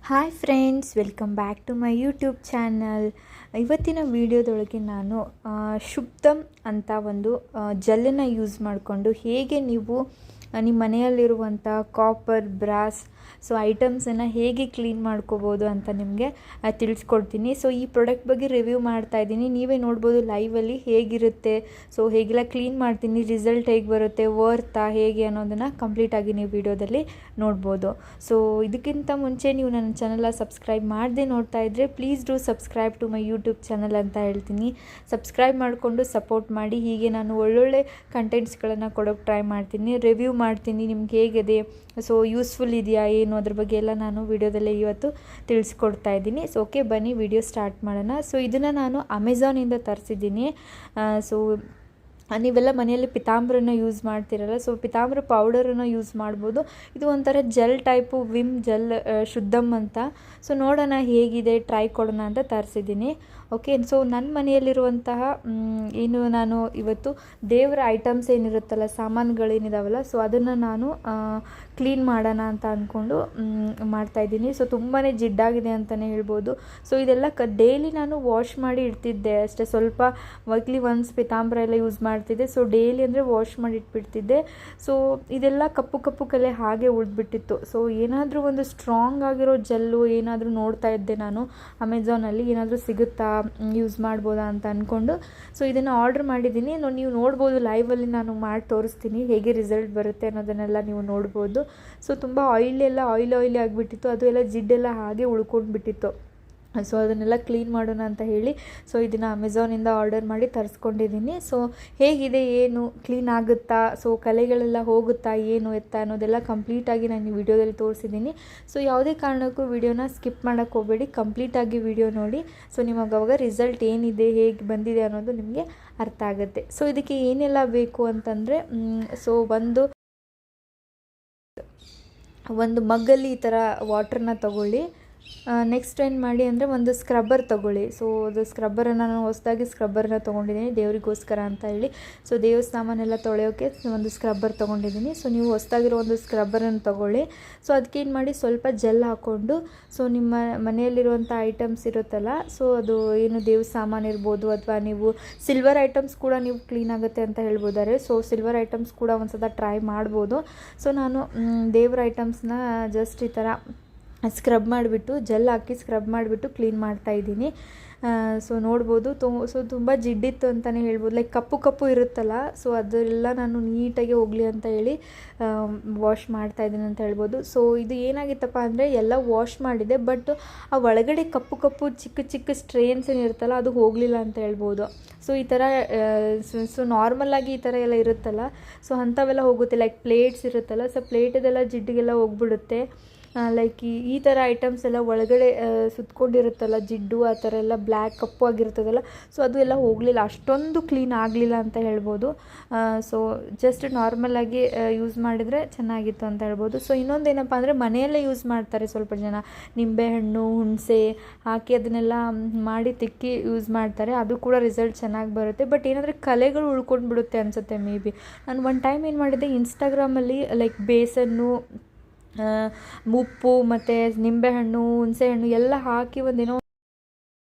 Hi friends, welcome back to my YouTube channel. ಇವತ್ತಿನ ವಿಡಿಯೋದೊಳಗೆ ನಾನು ಶುದ್ಧಮ್ ಅಂತ ಒಂದು ಜೆಲ್ಲನ್ನು ಯೂಸ್ ಮಾಡಿಕೊಂಡು ಹೇಗೆ ನೀವು ನಿಮ್ಮ ಮನೆಯಲ್ಲಿರುವಂಥ ಕಾಪರ್, ಬ್ರಾಸ್ ಐಟಮ್ಸನ್ನು ಹೇಗೆ ಕ್ಲೀನ್ ಮಾಡ್ಕೋಬೋದು ಅಂತ ನಿಮಗೆ ತಿಳಿಸ್ಕೊಡ್ತೀನಿ. ಈ ಪ್ರಾಡಕ್ಟ್ ಬಗ್ಗೆ ರಿವ್ಯೂ ಮಾಡ್ತಾ ಇದ್ದೀನಿ. ನೀವೇ ನೋಡ್ಬೋದು ಲೈವಲ್ಲಿ ಹೇಗಿರುತ್ತೆ, ಹೇಗೆಲ್ಲ ಕ್ಲೀನ್ ಮಾಡ್ತೀನಿ, ರಿಸಲ್ಟ್ ಹೇಗೆ ಬರುತ್ತೆ, ವರ್ತಾ ಹೇಗೆ ಅನ್ನೋದನ್ನು ಕಂಪ್ಲೀಟಾಗಿ ನೀವು ವಿಡಿಯೋದಲ್ಲಿ ನೋಡ್ಬೋದು. ಇದಕ್ಕಿಂತ ಮುಂಚೆ ನೀವು ನನ್ನ ಚಾನಲ್ನ ಸಬ್ಸ್ಕ್ರೈಬ್ ಮಾಡದೆ ನೋಡ್ತಾ ಇದ್ದರೆ please do subscribe to my YouTube channel ಅಂತ ಹೇಳ್ತೀನಿ. ಸಬ್ಸ್ಕ್ರೈಬ್ ಮಾಡಿಕೊಂಡು ಸಪೋರ್ಟ್ ಮಾಡಿ. ಹೀಗೆ ನಾನು ಒಳ್ಳೊಳ್ಳೆ ಕಂಟೆಂಟ್ಸ್ಗಳನ್ನು ಕೊಡೋಕ್ಕೆ ಟ್ರೈ ಮಾಡ್ತೀನಿ, ರಿವ್ಯೂ ಮಾಡ್ತೀನಿ. ನಿಮ್ಗೆ ಹೇಗಿದೆ, ಯೂಸ್ಫುಲ್ ಇದೆಯಾ ಏನು, ಅದ್ರ ಬಗ್ಗೆ ಎಲ್ಲ ನಾನು ವಿಡಿಯೋದಲ್ಲೇ ಇವತ್ತು ತಿಳಿಸ್ಕೊಡ್ತಾ ಇದ್ದೀನಿ. ಓಕೆ, ಬನ್ನಿ ವಿಡಿಯೋ ಸ್ಟಾರ್ಟ್ ಮಾಡೋಣ. ಇದನ್ನು ನಾನು ಅಮೆಝಾನಿಂದ ತರಿಸಿದ್ದೀನಿ. ನೀವೆಲ್ಲ ಮನೆಯಲ್ಲಿ ಪಿತಾಂಬರನ ಯೂಸ್ ಮಾಡ್ತಿರಲ್ಲ, ಪಿತಾಂಬರ ಪೌಡರನ್ನು ಯೂಸ್ ಮಾಡ್ಬೋದು. ಇದು ಒಂಥರ ಜೆಲ್ ಟೈಪು, ವಿಮ್ ಜೆಲ್ ಶುದ್ಧಮ್ ಅಂತ. ನೋಡೋಣ ಹೇಗಿದೆ, ಟ್ರೈ ಕೊಡೋಣ ಅಂತ ತರಿಸಿದ್ದೀನಿ. ಓಕೆ, ನನ್ನ ಮನೆಯಲ್ಲಿರುವಂತಹ ಏನು ನಾನು ಇವತ್ತು ದೇವರ ಐಟಮ್ಸ್ ಏನಿರುತ್ತಲ್ಲ, ಸಾಮಾನುಗಳೇನಿದಾವಲ್ಲ, ಅದನ್ನು ನಾನು ಕ್ಲೀನ್ ಮಾಡೋಣ ಅಂತ ಅಂದ್ಕೊಂಡು ಮಾಡ್ತಾಯಿದ್ದೀನಿ. ತುಂಬಾ ಜಿಡ್ಡಾಗಿದೆ ಅಂತಲೇ ಹೇಳ್ಬೋದು. ಇದೆಲ್ಲ ಡೈಲಿ ನಾನು ವಾಶ್ ಮಾಡಿ ಇಡ್ತಿದ್ದೆ ಅಷ್ಟೇ. ಸ್ವಲ್ಪ ವೀಕ್ಲಿ ಒನ್ಸ್ ಪಿತಾಂಬರ ಎಲ್ಲ ಯೂಸ್ ಮಾಡ್ತಿದ್ದೆ. ಡೈಲಿ ಅಂದರೆ ವಾಶ್ ಮಾಡಿ ಇಟ್ಬಿಡ್ತಿದ್ದೆ. ಇದೆಲ್ಲ ಕಪ್ಪು ಕಪ್ಪು ಕಲೆ ಹಾಗೆ ಉಳಿದ್ಬಿಟ್ಟಿತ್ತು. ಏನಾದರೂ ಒಂದು ಸ್ಟ್ರಾಂಗ್ ಆಗಿರೋ ಜೆಲ್ಲು ಏನಾದರೂ ನೋಡ್ತಾ ಇದ್ದೆ ನಾನು ಅಮೆಝಾನಲ್ಲಿ, ಏನಾದರೂ ಸಿಗುತ್ತಾ, ಯೂಸ್ ಮಾಡ್ಬೋದಾ ಅಂತ ಅಂದ್ಕೊಂಡು ಇದನ್ನು ಆರ್ಡ್ರ್ ಮಾಡಿದ್ದೀನಿ. ನೀವು ನೋಡ್ಬೋದು ಲೈವಲ್ಲಿ ನಾನು ಮಾಡಿ ತೋರಿಸ್ತೀನಿ ಹೇಗೆ ರಿಸಲ್ಟ್ ಬರುತ್ತೆ ಅನ್ನೋದನ್ನೆಲ್ಲ ನೀವು ನೋಡ್ಬೋದು. ತುಂಬ ಆಯಿಲಿ ಆಗಿಬಿಟ್ಟಿತ್ತು. ಅದು ಎಲ್ಲ ಜಿಡ್ಡೆಲ್ಲ ಹಾಗೆ ಉಳ್ಕೊಂಡ್ಬಿಟ್ಟಿತ್ತು. ಅದನ್ನೆಲ್ಲ ಕ್ಲೀನ್ ಮಾಡೋಣ ಅಂತ ಹೇಳಿ ಇದನ್ನು ಅಮೆಝಾನಿಂದ ಆರ್ಡರ್ ಮಾಡಿ ತರಿಸ್ಕೊಂಡಿದ್ದೀನಿ. ಹೇಗಿದೆ, ಏನು ಕ್ಲೀನ್ ಆಗುತ್ತಾ, ಕಲೆಗಳೆಲ್ಲ ಹೋಗುತ್ತಾ, ಏನು ಎತ್ತ ಅನ್ನೋದೆಲ್ಲ ಕಂಪ್ಲೀಟಾಗಿ ನಾನು ಈ ವಿಡಿಯೋದಲ್ಲಿ ತೋರಿಸಿದ್ದೀನಿ. ಯಾವುದೇ ಕಾರಣಕ್ಕೂ ವಿಡಿಯೋನ ಸ್ಕಿಪ್ ಮಾಡೋಕ್ಕೆ ಹೋಗಬೇಡಿ, ಕಂಪ್ಲೀಟಾಗಿ ವಿಡಿಯೋ ನೋಡಿ. ನಿಮಗೆ ಅವಾಗ ರಿಸಲ್ಟ್ ಏನಿದೆ, ಹೇಗೆ ಬಂದಿದೆ ಅನ್ನೋದು ನಿಮಗೆ ಅರ್ಥ ಆಗುತ್ತೆ. ಇದಕ್ಕೆ ಏನೆಲ್ಲ ಬೇಕು ಅಂತಂದರೆ, ಒಂದು ಮಗ್ಗಲ್ಲಿ ಈ ಥರ ವಾಟ್ರನ್ನ ತಗೊಳ್ಳಿ. ನೆಕ್ಸ್ಟ್ ಏನು ಮಾಡಿ ಅಂದರೆ ಒಂದು ಸ್ಕ್ರಬ್ಬರ್ ತೊಗೊಳ್ಳಿ. ಅದು ಸ್ಕ್ರಬ್ಬರನ್ನು ನಾನು ಹೊಸದಾಗಿ ಸ್ಕ್ರಬ್ಬರನ್ನ ತೊಗೊಂಡಿದ್ದೀನಿ ದೇವರಿಗೋಸ್ಕರ ಅಂತ ಹೇಳಿ. ದೇವ್ರ ಸಾಮಾನೆಲ್ಲ ತೊಳೆಯೋಕ್ಕೆ ಒಂದು ಸ್ಕ್ರಬ್ಬರ್ ತೊಗೊಂಡಿದ್ದೀನಿ. ನೀವು ಹೊಸದಾಗಿರೋ ಒಂದು ಸ್ಕ್ರಬ್ಬರನ್ನು ತೊಗೊಳ್ಳಿ. ಅದಕ್ಕೇನು ಮಾಡಿ, ಸ್ವಲ್ಪ ಜೆಲ್ ಹಾಕ್ಕೊಂಡು ನಿಮ್ಮ ಮನೆಯಲ್ಲಿರುವಂಥ ಐಟಮ್ಸ್ ಇರುತ್ತಲ್ಲ, ಅದು ಏನು ದೇವ್ರ ಸಾಮಾನು ಇರ್ಬೋದು, ಅಥವಾ ನೀವು ಸಿಲ್ವರ್ ಐಟಮ್ಸ್ ಕೂಡ ನೀವು ಕ್ಲೀನ್ ಆಗುತ್ತೆ ಅಂತ ಹೇಳ್ಬೋದಾರೆ. ಸಿಲ್ವರ್ ಐಟಮ್ಸ್ ಕೂಡ ಒಂದು ಸಲ ಟ್ರೈ ಮಾಡ್ಬೋದು. ನಾನು ದೇವ್ರ ಐಟಮ್ಸ್ನ ಜಸ್ಟ್ ಈ ಥರ ಸ್ಕ್ರಬ್ ಮಾಡಿಬಿಟ್ಟು, ಜೆಲ್ ಹಾಕಿ ಸ್ಕ್ರಬ್ ಮಾಡಿಬಿಟ್ಟು ಕ್ಲೀನ್ ಮಾಡ್ತಾಯಿದ್ದೀನಿ. ನೋಡ್ಬೋದು ತುಂಬ ಜಿಡ್ಡಿತ್ತು ಅಂತಲೇ ಹೇಳ್ಬೋದು. ಲೈಕ್ ಕಪ್ಪು ಕಪ್ಪು ಇರುತ್ತಲ್ಲ, ಅದೆಲ್ಲ ನಾನು ನೀಟಾಗಿ ಹೋಗಲಿ ಅಂತ ಹೇಳಿ ವಾಶ್ ಮಾಡ್ತಾಯಿದ್ದೀನಿ ಅಂತ ಹೇಳ್ಬೋದು. ಇದು ಏನಾಗಿತ್ತಪ್ಪ ಅಂದರೆ, ಎಲ್ಲ ವಾಶ್ ಮಾಡಿದೆ, ಬಟ್ ಆ ಒಳಗಡೆ ಕಪ್ಪು ಕಪ್ಪು ಚಿಕ್ಕ ಚಿಕ್ಕ ಸ್ಟ್ರೇನ್ಸ್ ಏನಿರುತ್ತಲ್ಲ, ಅದು ಹೋಗಲಿಲ್ಲ ಅಂತ ಹೇಳ್ಬೋದು. ಈ ಥರ ನಾರ್ಮಲಾಗಿ ಈ ಥರ ಎಲ್ಲ ಇರುತ್ತಲ್ಲ, ಅಂಥವೆಲ್ಲ ಹೋಗುತ್ತೆ. ಲೈಕ್ ಪ್ಲೇಟ್ಸ್ ಇರುತ್ತಲ್ಲ, ಪ್ಲೇಟದೆಲ್ಲ ಜಿಡ್ಡಿಗೆಲ್ಲ ಹೋಗ್ಬಿಡುತ್ತೆ. ಲೈಕ್ ಈ ಥರ ಐಟಮ್ಸ್ ಎಲ್ಲ ಒಳಗಡೆ ಸುತ್ಕೊಂಡಿರುತ್ತಲ್ಲ ಜಿಡ್ಡು, ಆ ಥರ ಎಲ್ಲ ಬ್ಲ್ಯಾಕ್ ಕಪ್ಪು ಆಗಿರ್ತದಲ್ಲ, ಅದು ಎಲ್ಲ ಹೋಗಲಿಲ್ಲ, ಅಷ್ಟೊಂದು ಕ್ಲೀನ್ ಆಗಲಿಲ್ಲ ಅಂತ ಹೇಳ್ಬೋದು. ಜಸ್ಟ್ ನಾರ್ಮಲಾಗಿ ಯೂಸ್ ಮಾಡಿದರೆ ಚೆನ್ನಾಗಿತ್ತು ಅಂತ ಹೇಳ್ಬೋದು. ಇನ್ನೊಂದೇನಪ್ಪ ಅಂದರೆ, ಮನೆಯಲ್ಲೇ ಯೂಸ್ ಮಾಡ್ತಾರೆ ಸ್ವಲ್ಪ ಜನ. ನಿಂಬೆಹಣ್ಣು, ಹುಣಸೆ ಹಾಕಿ ಅದನ್ನೆಲ್ಲ ಮಾಡಿ ತಿಕ್ಕಿ ಯೂಸ್ ಮಾಡ್ತಾರೆ. ಅದು ಕೂಡ ರಿಸಲ್ಟ್ ಚೆನ್ನಾಗಿ ಬರುತ್ತೆ. ಬಟ್ ಏನಾದರೆ ಕಲೆಗಳು ಉಳ್ಕೊಂಡು ಬಿಡುತ್ತೆ ಅನಿಸುತ್ತೆ ಮೇ ಬಿ. ನಾನು ಒನ್ ಟೈಮ್ ಏನು ಮಾಡಿದ್ದೆ, ಇನ್ಸ್ಟಾಗ್ರಾಮಲ್ಲಿ ಲೈಕ್ ಬೇಸನ್ನು, ಉಪ್ಪು ಮತ್ತು ನಿಂಬೆಹಣ್ಣು, ಹುಣಸೆಹಣ್ಣು ಎಲ್ಲ ಹಾಕಿ ಒಂದೇನೋ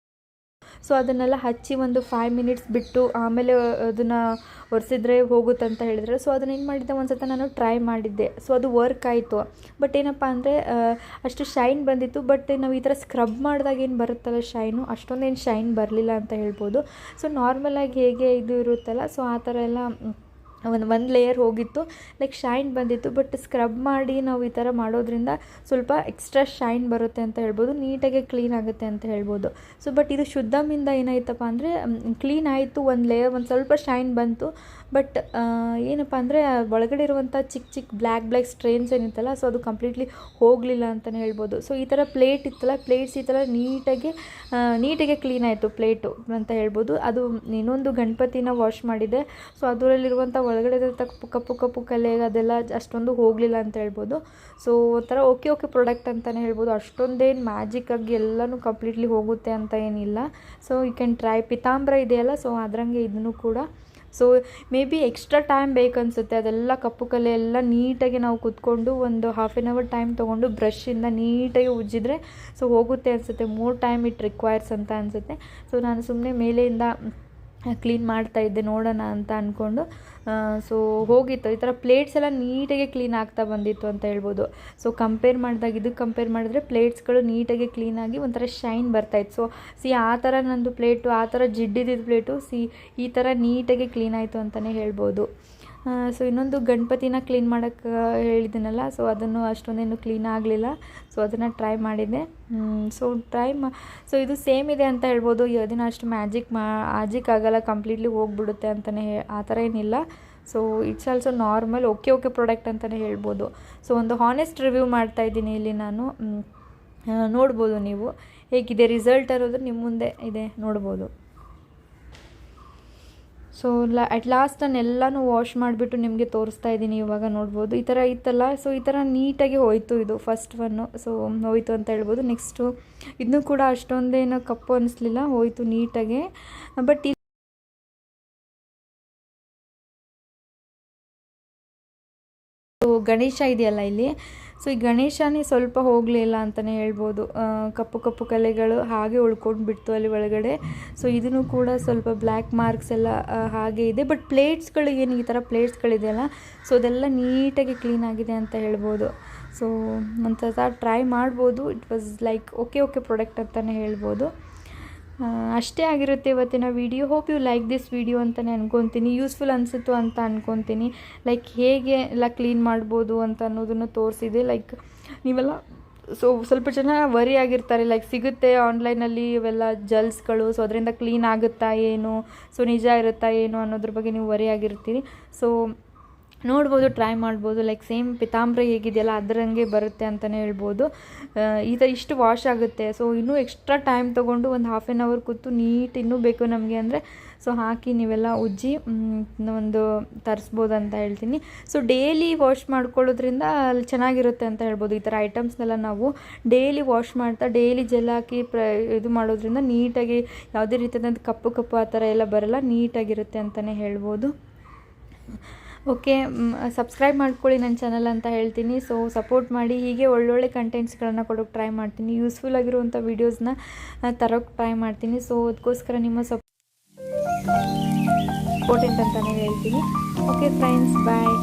ಅದನ್ನೆಲ್ಲ ಹಚ್ಚಿ ಒಂದು 5 ಮಿನಿಟ್ಸ್ ಬಿಟ್ಟು ಆಮೇಲೆ ಅದನ್ನು ಒರೆಸಿದ್ರೆ ಹೋಗುತ್ತಂತ ಹೇಳಿದ್ರೆ, ಅದನ್ನ ಏನು ಮಾಡಿದ್ದೆ, ಒಂದು ಸಲ ನಾನು ಟ್ರೈ ಮಾಡಿದ್ದೆ. ಅದು ವರ್ಕ್ ಆಯಿತು. ಬಟ್ ಏನಪ್ಪ ಅಂದರೆ, ಅಷ್ಟು ಶೈನ್ ಬಂದಿತ್ತು. ಬಟ್ ನಾವು ಈ ಥರ ಸ್ಕ್ರಬ್ ಮಾಡಿದಾಗ ಏನು ಬರುತ್ತಲ್ಲ ಶೈನು, ಅಷ್ಟೊಂದೇನು ಶೈನ್ ಬರಲಿಲ್ಲ ಅಂತ ಹೇಳ್ಬೋದು. ನಾರ್ಮಲಾಗಿ ಹೇಗೆ ಇದು ಇರುತ್ತಲ್ಲ, ಆ ಥರ ಎಲ್ಲ ಒಂದು ಲೇಯರ್ ಹೋಗಿತ್ತು, ಲೈಕ್ ಶೈನ್ ಬಂದಿತ್ತು. ಬಟ್ ಸ್ಕ್ರಬ್ ಮಾಡಿ ನಾವು ಈ ಥರ ಮಾಡೋದ್ರಿಂದ ಸ್ವಲ್ಪ ಎಕ್ಸ್ಟ್ರಾ ಶೈನ್ ಬರುತ್ತೆ ಅಂತ ಹೇಳ್ಬೋದು, ನೀಟಾಗಿ ಕ್ಲೀನ್ ಆಗುತ್ತೆ ಅಂತ ಹೇಳ್ಬೋದು. ಬಟ್ ಇದು ಶುದ್ಧಮಿಂದ ಏನಾಯ್ತಪ್ಪ ಅಂದರೆ, ಕ್ಲೀನ್ ಆಯಿತು, ಒಂದು ಲೇಯರ್ ಒಂದು ಸ್ವಲ್ಪ ಶೈನ್ ಬಂತು. ಬಟ್ ಏನಪ್ಪ ಅಂದರೆ, ಒಳಗಡೆ ಇರುವಂಥ ಚಿಕ್ಕ ಚಿಕ್ಕ ಬ್ಲ್ಯಾಕ್ ಸ್ಟ್ರೇನ್ಸ್ ಏನಿತ್ತಲ್ಲ, ಅದು ಕಂಪ್ಲೀಟ್ಲಿ ಹೋಗಲಿಲ್ಲ ಅಂತಲೇ ಹೇಳ್ಬೋದು. ಈ ಥರ ಪ್ಲೇಟ್ ಇತ್ತಲ್ಲ, ಪ್ಲೇಟ್ಸ್ ಈ ಥರ ನೀಟಾಗಿ ಕ್ಲೀನ್ ಆಯಿತು ಪ್ಲೇಟು ಅಂತ ಹೇಳ್ಬೋದು. ಅದು ಇನ್ನೊಂದು ಗಣಪತಿನ ವಾಶ್ ಮಾಡಿದೆ. ಅದರಲ್ಲಿರುವಂಥ ಒಳಗಡೆ ಕಪ್ಪು ಕಪ್ಪು ಕಲೆ ಅದೆಲ್ಲ ಅಷ್ಟೊಂದು ಹೋಗಲಿಲ್ಲ ಅಂತ ಹೇಳ್ಬೋದು. ಒಂಥರ ಓಕೆ ಪ್ರಾಡಕ್ಟ್ ಅಂತಲೇ ಹೇಳ್ಬೋದು. ಅಷ್ಟೊಂದೇನು ಮ್ಯಾಜಿಕ್ಕಾಗಿ ಎಲ್ಲನೂ ಕಂಪ್ಲೀಟ್ಲಿ ಹೋಗುತ್ತೆ ಅಂತ ಏನಿಲ್ಲ. You can try. ಪಿತಾಂಬರ ಇದೆಯಲ್ಲ, ಅದರಂಗೆ ಇದನ್ನು ಕೂಡ so may be extra time ಬೇಕನ್ಸುತ್ತೆ. ಅದೆಲ್ಲ ಕಪ್ಪು ಕಲೆ ಎಲ್ಲ ನೀಟಾಗಿ ನಾವು ಕೂತ್ಕೊಂಡು ಒಂದು ½ ಟೈಮ್ ತೊಗೊಂಡು ಬ್ರಷಿಂದ ನೀಟಾಗಿ ಉಜ್ಜಿದ್ರೆ ಸೊ ಹೋಗುತ್ತೆ ಅನಿಸುತ್ತೆ. ಮೋರ್ ಟೈಮ್ ಇಟ್ ರಿಕ್ವೈರ್ಸ್ ಅಂತ ಅನಿಸುತ್ತೆ. ಸೊ ನಾನು ಸುಮ್ಮನೆ ಮೇಲೆಯಿಂದ ಕ್ಲೀನ್ ಮಾಡ್ತಾಯಿದ್ದೆ ನೋಡೋಣ ಅಂತ ಅಂದ್ಕೊಂಡು. ಸೊ ಹೋಗಿತ್ತು ಈ ಥರ ಪ್ಲೇಟ್ಸ್ ಎಲ್ಲ ನೀಟಾಗಿ ಕ್ಲೀನ್ ಆಗ್ತಾ ಬಂದಿತ್ತು ಅಂತ ಹೇಳ್ಬೋದು. ಸೊ ಕಂಪೇರ್ ಮಾಡಿದ್ರೆ ಪ್ಲೇಟ್ಸ್ಗಳು ನೀಟಾಗಿ ಕ್ಲೀನಾಗಿ ಒಂಥರ ಶೈನ್ ಬರ್ತಾಯಿತ್ತು. ಸೊ ಆ ಥರ ನಂದು ಪ್ಲೇಟು, ಆ ಥರ ಜಿಡ್ಡಿದ್ದ ಪ್ಲೇಟು ಈ ಥರ ನೀಟಾಗಿ ಕ್ಲೀನ್ ಆಯಿತು ಅಂತಲೇ ಹೇಳ್ಬೋದು. ಸೊ ಇನ್ನೊಂದು ಗಣಪತಿನ ಕ್ಲೀನ್ ಮಾಡೋಕ್ಕೆ ಹೇಳಿದ್ದೀನಲ್ಲ, ಸೊ ಅದನ್ನು ಅಷ್ಟೊಂದೇನು ಕ್ಲೀನ್ ಆಗಲಿಲ್ಲ. ಸೊ ಅದನ್ನು ಟ್ರೈ ಮಾಡಿದ್ದೆ. ಸೊ ಇದು ಸೇಮ್ ಇದೆ ಅಂತ ಹೇಳ್ಬೋದು. ಅದನ್ನು ಅಷ್ಟು ಮ್ಯಾಜಿಕ್ ಆಗಲ್ಲ, ಕಂಪ್ಲೀಟ್ಲಿ ಹೋಗ್ಬಿಡುತ್ತೆ ಅಂತಲೇ ಆ ಥರ ಏನಿಲ್ಲ. So it's also normal okay product ಅಂತಲೇ ಹೇಳ್ಬೋದು. ಸೊ ಒಂದು ಹಾನೆಸ್ಟ್ ರಿವ್ಯೂ ಮಾಡ್ತಾಯಿದ್ದೀನಿ ಇಲ್ಲಿ ನಾನು. ನೋಡ್ಬೋದು ನೀವು ಹೇಗಿದೆ ರಿಸಲ್ಟ್ ಅನ್ನೋದು ನಿಮ್ಮ ಮುಂದೆ ಇದೆ ನೋಡ್ಬೋದು. ಸೊ ಅಟ್ ಲಾಸ್ಟ್ ನಾನು ಎಲ್ಲನೂ ವಾಶ್ ಮಾಡಿಬಿಟ್ಟು ನಿಮಗೆ ತೋರಿಸ್ತಾ ಇದ್ದೀನಿ. ಇವಾಗ ನೋಡ್ಬೋದು ಈ ಥರ ಇತ್ತಲ್ಲ. ಸೊ ಈ ಥರ ನೀಟಾಗಿ ಹೋಯಿತು ಇದು ಫಸ್ಟ್ ಒನ್ನು. ಸೊ ಹೋಯಿತು ಅಂತ ಹೇಳ್ಬೋದು. ನೆಕ್ಸ್ಟು ಇದನ್ನು ಕೂಡ ಅಷ್ಟೊಂದೇನೋ ಕಪ್ಪು ಅನ್ನಿಸ್ಲಿಲ್ಲ, ಹೋಯಿತು ನೀಟಾಗೆ. ಬಟ್ ಗಣೇಶ ಇದೆಯಲ್ಲ ಇಲ್ಲಿ, ಸೊ ಈ ಗಣೇಶನೇ ಸ್ವಲ್ಪ ಹೋಗಲಿಲ್ಲ ಅಂತಲೇ ಹೇಳ್ಬೋದು. ಕಪ್ಪು ಕಲೆಗಳು ಹಾಗೆ ಉಳ್ಕೊಂಡು ಬಿಡ್ತು ಅಲ್ಲಿ ಒಳಗಡೆ. ಸೊ ಇದನ್ನು ಕೂಡ ಸ್ವಲ್ಪ ಬ್ಲ್ಯಾಕ್ ಮಾರ್ಕ್ಸ್ ಎಲ್ಲ ಹಾಗೆ ಇದೆ. ಬಟ್ ಪ್ಲೇಟ್ಸ್ಗಳು ಏನು ಈ ಥರ ಪ್ಲೇಟ್ಸ್ಗಳಿದೆಯಲ್ಲ, ಸೊ ಅದೆಲ್ಲ ನೀಟಾಗಿ ಕ್ಲೀನ್ ಆಗಿದೆ ಅಂತ ಹೇಳ್ಬೋದು. ಸೊ ಒಂಥರ ಟ್ರೈ ಮಾಡ್ಬೋದು. It was like okay product ಅಂತಲೇ ಹೇಳ್ಬೋದು. ಅಷ್ಟೇ ಆಗಿರುತ್ತೆ ಇವತ್ತಿನ video. Hope you like this video ಅಂತಲೇ ಅನ್ಕೊತೀನಿ. ಯೂಸ್ಫುಲ್ ಅನಿಸಿತು ಅಂತ ಅನ್ಕೊತೀನಿ. ಲೈಕ್ ಹೇಗೆ ಎಲ್ಲ ಕ್ಲೀನ್ ಮಾಡ್ಬೋದು ಅಂತ ಅನ್ನೋದನ್ನು ತೋರಿಸಿದೆ. ಲೈಕ್ ನೀವೆಲ್ಲ ಸ್ವಲ್ಪ ಜನ ವರಿ ಆಗಿರ್ತಾರೆ, ಲೈಕ್ ಸಿಗುತ್ತೆ ಆನ್ಲೈನಲ್ಲಿ ಇವೆಲ್ಲ ಜೆಲ್ಸ್ಗಳು, ಸೊ ಅದರಿಂದ ಕ್ಲೀನ್ ಆಗುತ್ತಾ ಏನು, ಸೊ ನಿಜ ಇರುತ್ತಾ ಏನು ಅನ್ನೋದ್ರ ಬಗ್ಗೆ ನೀವು ವರಿ ಆಗಿರ್ತೀರಿ. ಸೊ ನೋಡ್ಬೋದು, ಟ್ರೈ ಮಾಡ್ಬೋದು. ಲೈಕ್ ಸೇಮ್ ಪಿತಾಂಬರಿ ಹೇಗಿದೆಯಲ್ಲ ಅದರಂಗೆ ಬರುತ್ತೆ ಅಂತಲೇ ಹೇಳ್ಬೋದು. ಇಷ್ಟು ವಾಶ್ ಆಗುತ್ತೆ. ಸೊ ಇನ್ನೂ ಎಕ್ಸ್ಟ್ರಾ ಟೈಮ್ ತೊಗೊಂಡು ಒಂದು ½ ಕೂತು ನೀಟ್ ಇನ್ನೂ ಬೇಕು ನಮಗೆ ಅಂದರೆ ಸೊ ಹಾಕಿ ನೀವೆಲ್ಲ ಉಜ್ಜಿ ಒಂದು ತರಿಸ್ಬೋದು ಅಂತ ಹೇಳ್ತೀನಿ. ಸೊ ಡೈಲಿ ವಾಶ್ ಮಾಡ್ಕೊಳ್ಳೋದ್ರಿಂದ ಅಲ್ಲಿ ಚೆನ್ನಾಗಿರುತ್ತೆ ಅಂತ ಹೇಳ್ಬೋದು. ಈ ಥರ ಐಟಮ್ಸ್ನೆಲ್ಲ ನಾವು ಡೈಲಿ ವಾಶ್ ಮಾಡ್ತಾ ಡೈಲಿ ಜೆಲ್ ಹಾಕಿ ಇದು ಮಾಡೋದ್ರಿಂದ ನೀಟಾಗಿ ಯಾವುದೇ ರೀತಿಯಾದಂಥ ಕಪ್ಪು ಆ ಥರ ಎಲ್ಲ ಬರಲ್ಲ, ನೀಟಾಗಿರುತ್ತೆ ಅಂತಲೇ ಹೇಳ್ಬೋದು. ಓಕೆ, ಸಬ್ಸ್ಕ್ರೈಬ್ ಮಾಡ್ಕೊಳ್ಳಿ ನನ್ನ ಚಾನಲ್ ಅಂತ ಹೇಳ್ತೀನಿ. ಸೊ ಸಪೋರ್ಟ್ ಮಾಡಿ. ಹೀಗೆ ಒಳ್ಳೊಳ್ಳೆ ಕಂಟೆಂಟ್ಸ್ಗಳನ್ನು ಕೊಡೋಕ್ಕೆ ಟ್ರೈ ಮಾಡ್ತೀನಿ. ಯೂಸ್ಫುಲ್ ಆಗಿರುವಂಥ ವೀಡಿಯೋಸ್ನ ತರೋಕ್ಕೆ ಟ್ರೈ ಮಾಡ್ತೀನಿ. ಸೊ ಅದಕ್ಕೋಸ್ಕರ ನಿಮ್ಮ ಇಂಪಾರ್ಟೆಂಟ್ ಅಂತಲೇ ಹೇಳ್ತೀನಿ. ಓಕೆ ಫ್ರೆಂಡ್ಸ್, ಬಾಯ್.